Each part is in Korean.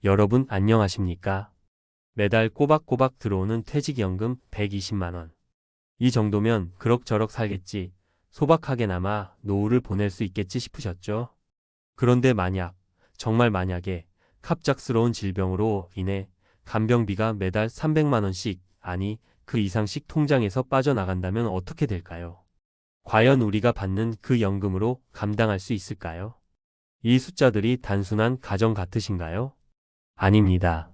여러분 안녕하십니까? 매달 꼬박꼬박 들어오는 퇴직연금 120만원. 이 정도면 그럭저럭 살겠지, 소박하게나마 노후를 보낼 수 있겠지 싶으셨죠? 그런데 정말 만약에 갑작스러운 질병으로 인해 간병비가 매달 300만원씩, 아니 그 이상씩 통장에서 빠져나간다면 어떻게 될까요? 과연 우리가 받는 그 연금으로 감당할 수 있을까요? 이 숫자들이 단순한 가정 같으신가요? 아닙니다.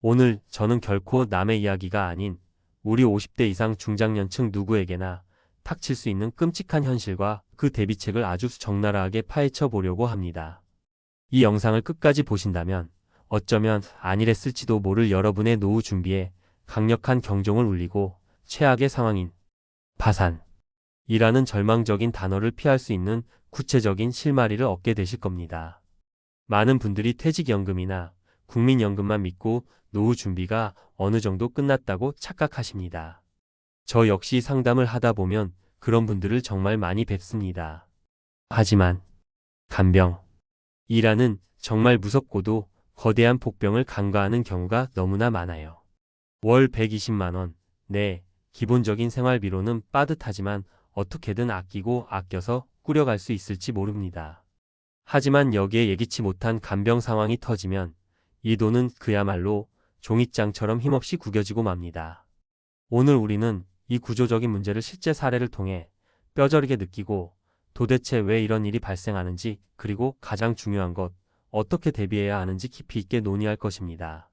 오늘 저는 결코 남의 이야기가 아닌 우리 50대 이상 중장년층 누구에게나 닥칠 수 있는 끔찍한 현실과 그 대비책을 아주 적나라하게 파헤쳐 보려고 합니다. 이 영상을 끝까지 보신다면 어쩌면 안일했을지도 모를 여러분의 노후 준비에 강력한 경종을 울리고 최악의 상황인 파산이라는 절망적인 단어를 피할 수 있는 구체적인 실마리를 얻게 되실 겁니다. 많은 분들이 퇴직연금이나 국민연금만 믿고 노후 준비가 어느 정도 끝났다고 착각하십니다. 저 역시 상담을 하다 보면 그런 분들을 정말 많이 뵙습니다. 하지만 간병이라는 정말 무섭고도 거대한 복병을 간과하는 경우가 너무나 많아요. 월 120만원, 네, 기본적인 생활비로는 빠듯하지만 어떻게든 아끼고 아껴서 꾸려갈 수 있을지 모릅니다. 하지만 여기에 예기치 못한 간병 상황이 터지면 이 돈은 그야말로 종잇장처럼 힘없이 구겨지고 맙니다. 오늘 우리는 이 구조적인 문제를 실제 사례를 통해 뼈저리게 느끼고 도대체 왜 이런 일이 발생하는지, 그리고 가장 중요한 것, 어떻게 대비해야 하는지 깊이 있게 논의할 것입니다.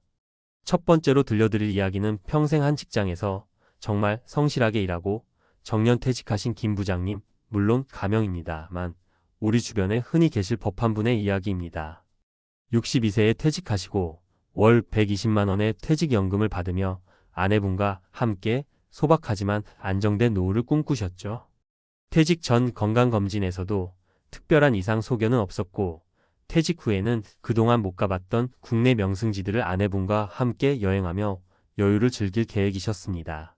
첫 번째로 들려드릴 이야기는 평생 한 직장에서 정말 성실하게 일하고 정년퇴직하신 김 부장님, 물론 가명입니다만 우리 주변에 흔히 계실 법한 분의 이야기입니다. 62세에 퇴직하시고 월 120만원의 퇴직연금을 받으며 아내분과 함께 소박하지만 안정된 노후를 꿈꾸셨죠. 퇴직 전 건강검진에서도 특별한 이상 소견은 없었고, 퇴직 후에는 그동안 못 가봤던 국내 명승지들을 아내분과 함께 여행하며 여유를 즐길 계획이셨습니다.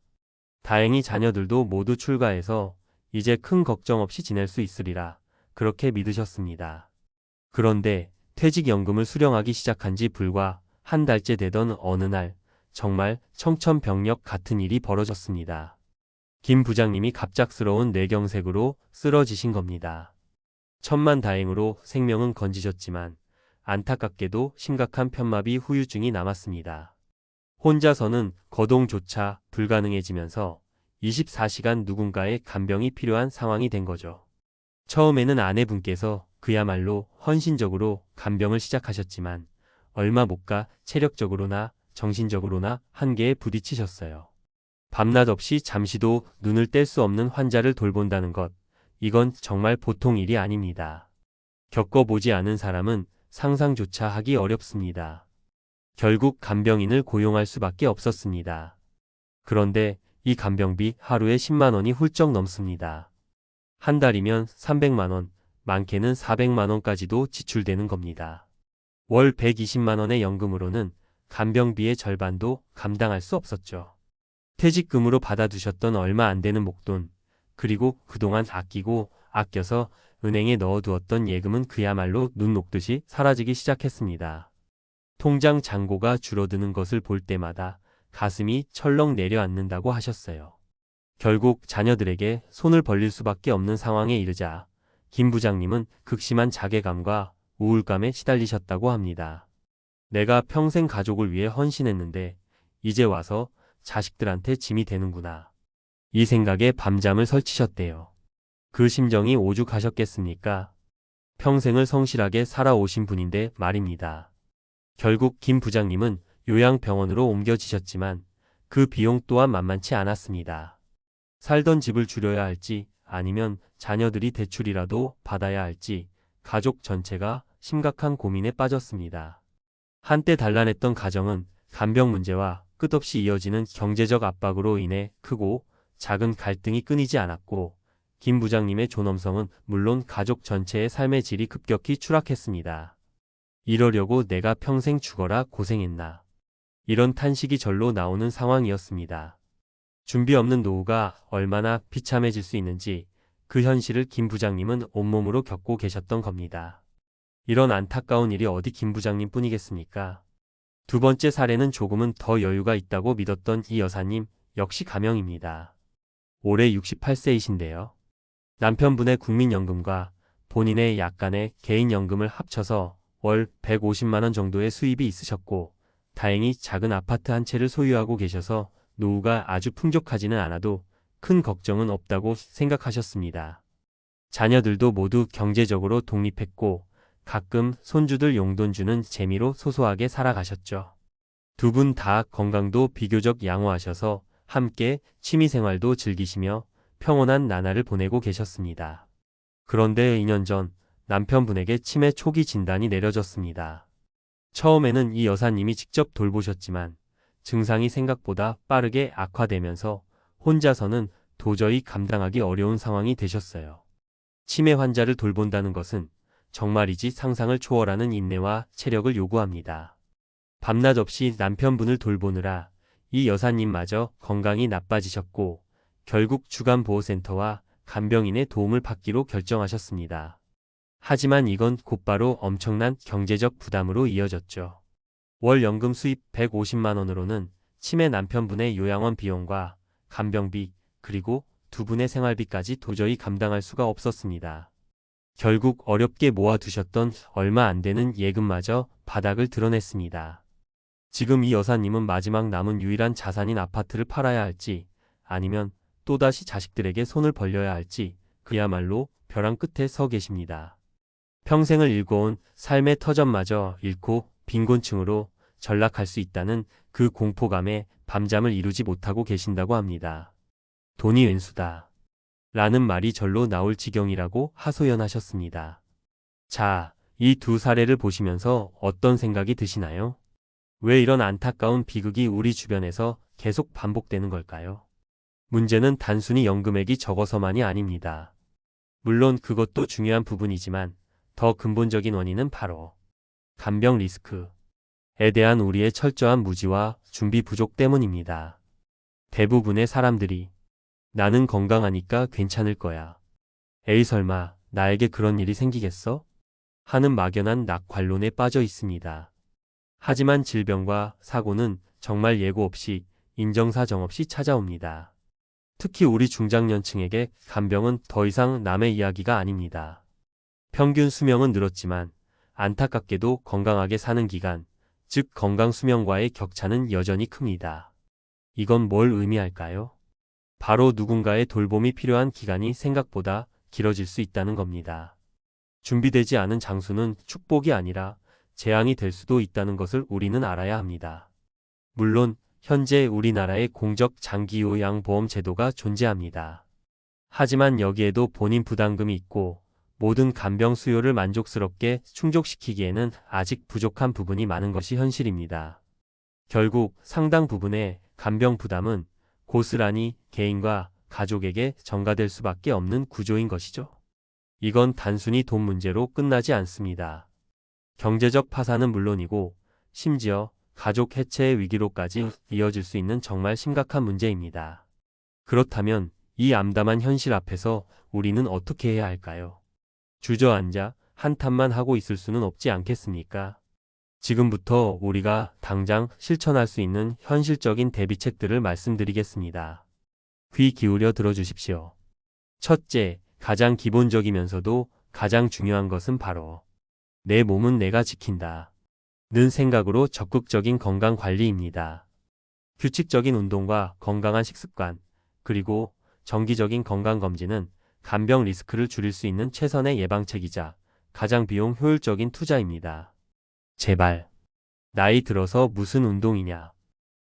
다행히 자녀들도 모두 출가해서 이제 큰 걱정 없이 지낼 수 있으리라 그렇게 믿으셨습니다. 그런데 퇴직연금을 수령하기 시작한 지 불과 한 달째 되던 어느 날 정말 청천벽력 같은 일이 벌어졌습니다. 김 부장님이 갑작스러운 뇌경색으로 쓰러지신 겁니다. 천만다행으로 생명은 건지셨지만 안타깝게도 심각한 편마비 후유증이 남았습니다. 혼자서는 거동조차 불가능해지면서 24시간 누군가의 간병이 필요한 상황이 된 거죠. 처음에는 아내분께서 그야말로 헌신적으로 간병을 시작하셨지만 얼마 못 가 체력적으로나 정신적으로나 한계에 부딪히셨어요. 밤낮 없이 잠시도 눈을 뗄 수 없는 환자를 돌본다는 것, 이건 정말 보통 일이 아닙니다. 겪어보지 않은 사람은 상상조차 하기 어렵습니다. 결국 간병인을 고용할 수밖에 없었습니다. 그런데 이 간병비 하루에 10만원이 훌쩍 넘습니다. 한 달이면 300만원, 많게는 400만원까지도 지출되는 겁니다. 월 120만원의 연금으로는 간병비의 절반도 감당할 수 없었죠. 퇴직금으로 받아두셨던 얼마 안 되는 목돈, 그리고 그동안 아끼고 아껴서 은행에 넣어두었던 예금은 그야말로 눈 녹듯이 사라지기 시작했습니다. 통장 잔고가 줄어드는 것을 볼 때마다 가슴이 철렁 내려앉는다고 하셨어요. 결국 자녀들에게 손을 벌릴 수밖에 없는 상황에 이르자 김 부장님은 극심한 자괴감과 우울감에 시달리셨다고 합니다. 내가 평생 가족을 위해 헌신했는데 이제 와서 자식들한테 짐이 되는구나. 이 생각에 밤잠을 설치셨대요. 그 심정이 오죽하셨겠습니까? 평생을 성실하게 살아오신 분인데 말입니다. 결국 김 부장님은 요양병원으로 옮겨지셨지만 그 비용 또한 만만치 않았습니다. 살던 집을 줄여야 할지 아니면 자녀들이 대출이라도 받아야 할지 가족 전체가 심각한 고민에 빠졌습니다. 한때 단란했던 가정은 간병 문제와 끝없이 이어지는 경제적 압박으로 인해 크고 작은 갈등이 끊이지 않았고, 김 부장님의 존엄성은 물론 가족 전체의 삶의 질이 급격히 추락했습니다. 이러려고 내가 평생 죽어라 고생했나. 이런 탄식이 절로 나오는 상황이었습니다. 준비 없는 노후가 얼마나 비참해질 수 있는지 그 현실을 김 부장님은 온몸으로 겪고 계셨던 겁니다. 이런 안타까운 일이 어디 김 부장님 뿐이겠습니까? 두 번째 사례는 조금은 더 여유가 있다고 믿었던 이 여사님 역시 가명입니다. 올해 68세이신데요. 남편분의 국민연금과 본인의 약간의 개인연금을 합쳐서 월 150만 원 정도의 수입이 있으셨고 다행히 작은 아파트 한 채를 소유하고 계셔서 노후가 아주 풍족하지는 않아도 큰 걱정은 없다고 생각하셨습니다. 자녀들도 모두 경제적으로 독립했고 가끔 손주들 용돈 주는 재미로 소소하게 살아가셨죠. 두 분 다 건강도 비교적 양호하셔서 함께 취미생활도 즐기시며 평온한 나날을 보내고 계셨습니다. 그런데 2년 전 남편분에게 치매 초기 진단이 내려졌습니다. 처음에는 이 여사님이 직접 돌보셨지만 증상이 생각보다 빠르게 악화되면서 혼자서는 도저히 감당하기 어려운 상황이 되셨어요. 치매 환자를 돌본다는 것은 정말이지 상상을 초월하는 인내와 체력을 요구합니다. 밤낮 없이 남편분을 돌보느라 이 여사님마저 건강이 나빠지셨고 결국 주간보호센터와 간병인의 도움을 받기로 결정하셨습니다. 하지만 이건 곧바로 엄청난 경제적 부담으로 이어졌죠. 월 연금 수입 150만 원으로는 치매 남편분의 요양원 비용과 간병비 그리고 두 분의 생활비까지 도저히 감당할 수가 없었습니다. 결국 어렵게 모아두셨던 얼마 안 되는 예금마저 바닥을 드러냈습니다. 지금 이 여사님은 마지막 남은 유일한 자산인 아파트를 팔아야 할지 아니면 또다시 자식들에게 손을 벌려야 할지 그야말로 벼랑 끝에 서 계십니다. 평생을 일궈온 삶의 터전마저 잃고 빈곤층으로 전락할 수 있다는 그 공포감에 밤잠을 이루지 못하고 계신다고 합니다. 돈이 웬수다. 라는 말이 절로 나올 지경이라고 하소연하셨습니다. 자, 이 두 사례를 보시면서 어떤 생각이 드시나요? 왜 이런 안타까운 비극이 우리 주변에서 계속 반복되는 걸까요? 문제는 단순히 연금액이 적어서만이 아닙니다. 물론 그것도 중요한 부분이지만 더 근본적인 원인은 바로 간병 리스크에 대한 우리의 철저한 무지와 준비 부족 때문입니다. 대부분의 사람들이 나는 건강하니까 괜찮을 거야. 에이 설마 나에게 그런 일이 생기겠어? 하는 막연한 낙관론에 빠져 있습니다. 하지만 질병과 사고는 정말 예고 없이 인정사정 없이 찾아옵니다. 특히 우리 중장년층에게 간병은 더 이상 남의 이야기가 아닙니다. 평균 수명은 늘었지만 안타깝게도 건강하게 사는 기간, 즉 건강 수명과의 격차는 여전히 큽니다. 이건 뭘 의미할까요? 바로 누군가의 돌봄이 필요한 기간이 생각보다 길어질 수 있다는 겁니다. 준비되지 않은 장수는 축복이 아니라 재앙이 될 수도 있다는 것을 우리는 알아야 합니다. 물론 현재 우리나라에 공적 장기요양보험 제도가 존재합니다. 하지만 여기에도 본인 부담금이 있고 모든 간병 수요를 만족스럽게 충족시키기에는 아직 부족한 부분이 많은 것이 현실입니다. 결국 상당 부분의 간병 부담은 고스란히 개인과 가족에게 전가될 수밖에 없는 구조인 것이죠. 이건 단순히 돈 문제로 끝나지 않습니다. 경제적 파산은 물론이고 심지어 가족 해체의 위기로까지 이어질 수 있는 정말 심각한 문제입니다. 그렇다면 이 암담한 현실 앞에서 우리는 어떻게 해야 할까요? 주저앉아 한탄만 하고 있을 수는 없지 않겠습니까? 지금부터 우리가 당장 실천할 수 있는 현실적인 대비책들을 말씀드리겠습니다. 귀 기울여 들어주십시오. 첫째, 가장 기본적이면서도 가장 중요한 것은 바로 내 몸은 내가 지킨다. 는 생각으로 적극적인 건강 관리입니다. 규칙적인 운동과 건강한 식습관, 그리고 정기적인 건강검진은 간병 리스크를 줄일 수 있는 최선의 예방책이자 가장 비용 효율적인 투자입니다. 제발, 나이 들어서 무슨 운동이냐.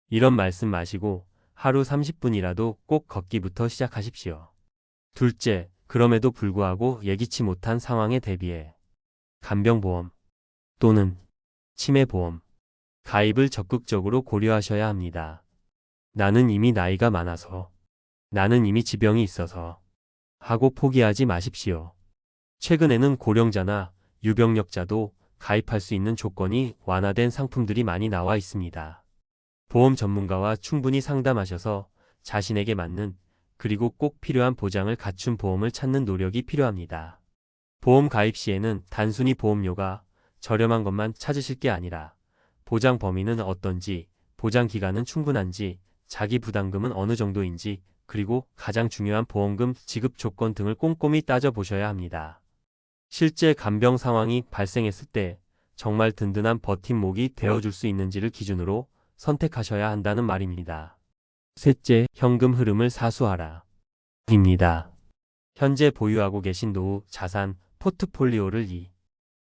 이런 말씀 마시고 하루 30분이라도 꼭 걷기부터 시작하십시오. 둘째, 그럼에도 불구하고 예기치 못한 상황에 대비해 간병보험 또는 치매보험 가입을 적극적으로 고려하셔야 합니다. 나는 이미 나이가 많아서, 나는 이미 지병이 있어서 하고 포기하지 마십시오. 최근에는 고령자나 유병력자도 가입할 수 있는 조건이 완화된 상품들이 많이 나와 있습니다. 보험 전문가와 충분히 상담하셔서 자신에게 맞는 그리고 꼭 필요한 보장을 갖춘 보험을 찾는 노력이 필요합니다. 보험 가입 시에는 단순히 보험료가 저렴한 것만 찾으실 게 아니라 보장 범위는 어떤지, 보장 기간은 충분한지, 자기 부담금은 어느 정도인지, 그리고 가장 중요한 보험금 지급 조건 등을 꼼꼼히 따져보셔야 합니다. 실제 간병 상황이 발생했을 때 정말 든든한 버팀목이 되어줄 수 있는지를 기준으로 선택하셔야 한다는 말입니다. 셋째, 현금 흐름을 사수하라. 입니다. 현재 보유하고 계신 노후 자산 포트폴리오를 이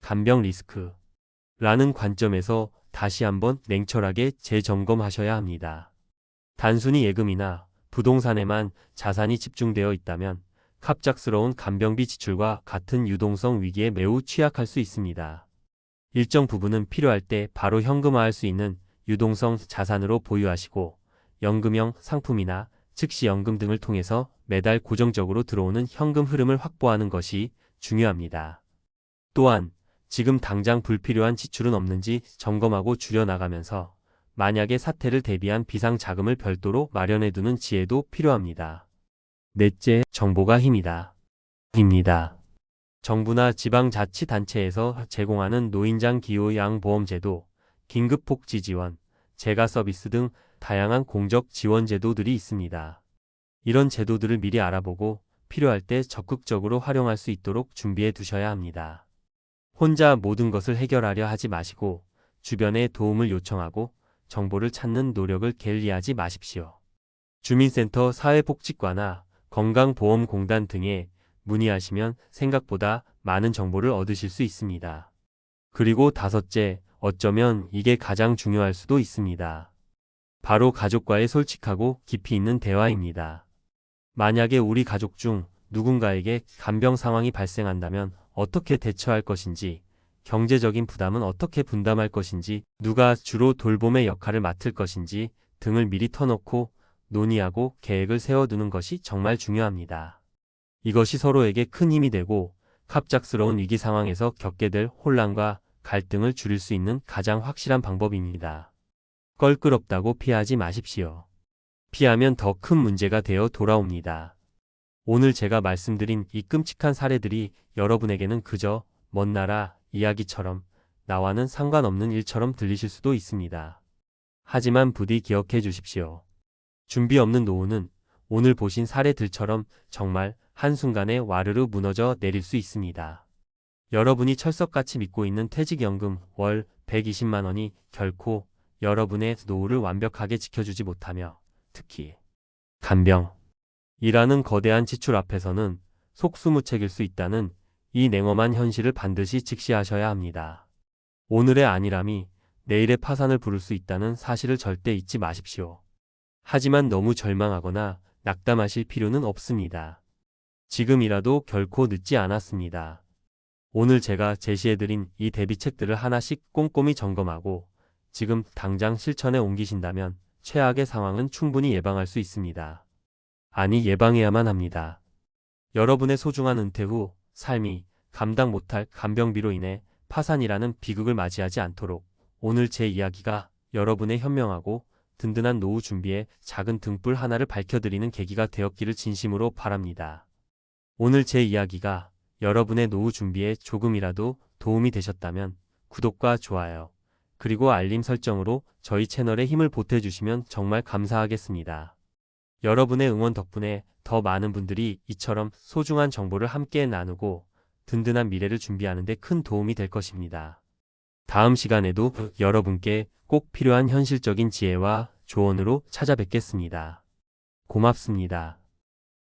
간병 리스크라는 관점에서 다시 한번 냉철하게 재점검하셔야 합니다. 단순히 예금이나 부동산에만 자산이 집중되어 있다면 갑작스러운 간병비 지출과 같은 유동성 위기에 매우 취약할 수 있습니다. 일정 부분은 필요할 때 바로 현금화할 수 있는 유동성 자산으로 보유하시고 연금형 상품이나 즉시연금 등을 통해서 매달 고정적으로 들어오는 현금 흐름을 확보하는 것이 중요합니다. 또한 지금 당장 불필요한 지출은 없는지 점검하고 줄여나가면서 만약의 사태를 대비한 비상자금을 별도로 마련해두는 지혜도 필요합니다. 넷째, 정보가 힘이다. 입니다. 정부나 지방자치단체에서 제공하는 노인장 기요양보험제도, 긴급복지 지원, 재가 서비스 등 다양한 공적 지원 제도들이 있습니다. 이런 제도들을 미리 알아보고 필요할 때 적극적으로 활용할 수 있도록 준비해 두셔야 합니다. 혼자 모든 것을 해결하려 하지 마시고 주변에 도움을 요청하고 정보를 찾는 노력을 게을리하지 마십시오. 주민센터, 사회복지과나 건강보험공단 등에 문의하시면 생각보다 많은 정보를 얻으실 수 있습니다. 그리고 다섯째, 어쩌면 이게 가장 중요할 수도 있습니다. 바로 가족과의 솔직하고 깊이 있는 대화입니다. 만약에 우리 가족 중 누군가에게 간병 상황이 발생한다면 어떻게 대처할 것인지, 경제적인 부담은 어떻게 분담할 것인지, 누가 주로 돌봄의 역할을 맡을 것인지 등을 미리 터놓고 논의하고 계획을 세워두는 것이 정말 중요합니다. 이것이 서로에게 큰 힘이 되고 갑작스러운 위기 상황에서 겪게 될 혼란과 갈등을 줄일 수 있는 가장 확실한 방법입니다. 껄끄럽다고 피하지 마십시오. 피하면 더 큰 문제가 되어 돌아옵니다. 오늘 제가 말씀드린 이 끔찍한 사례들이 여러분에게는 그저 먼 나라 이야기처럼 나와는 상관없는 일처럼 들리실 수도 있습니다. 하지만 부디 기억해 주십시오. 준비 없는 노후는 오늘 보신 사례들처럼 정말 한순간에 와르르 무너져 내릴 수 있습니다. 여러분이 철석같이 믿고 있는 퇴직연금 월 120만 원이 결코 여러분의 노후를 완벽하게 지켜주지 못하며 특히 간병이라는 거대한 지출 앞에서는 속수무책일 수 있다는 이 냉엄한 현실을 반드시 직시하셔야 합니다. 오늘의 안일함이 내일의 파산을 부를 수 있다는 사실을 절대 잊지 마십시오. 하지만 너무 절망하거나 낙담하실 필요는 없습니다. 지금이라도 결코 늦지 않았습니다. 오늘 제가 제시해드린 이 대비책들을 하나씩 꼼꼼히 점검하고 지금 당장 실천에 옮기신다면 최악의 상황은 충분히 예방할 수 있습니다. 아니, 예방해야만 합니다. 여러분의 소중한 은퇴 후 삶이 감당 못할 간병비로 인해 파산이라는 비극을 맞이하지 않도록 오늘 제 이야기가 여러분의 현명하고 든든한 노후 준비에 작은 등불 하나를 밝혀드리는 계기가 되었기를 진심으로 바랍니다. 오늘 제 이야기가 여러분의 노후 준비에 조금이라도 도움이 되셨다면 구독과 좋아요, 그리고 알림 설정으로 저희 채널에 힘을 보태주시면 정말 감사하겠습니다. 여러분의 응원 덕분에 더 많은 분들이 이처럼 소중한 정보를 함께 나누고 든든한 미래를 준비하는 데 큰 도움이 될 것입니다. 다음 시간에도 여러분께 꼭 필요한 현실적인 지혜와 조언으로 찾아뵙겠습니다. 고맙습니다.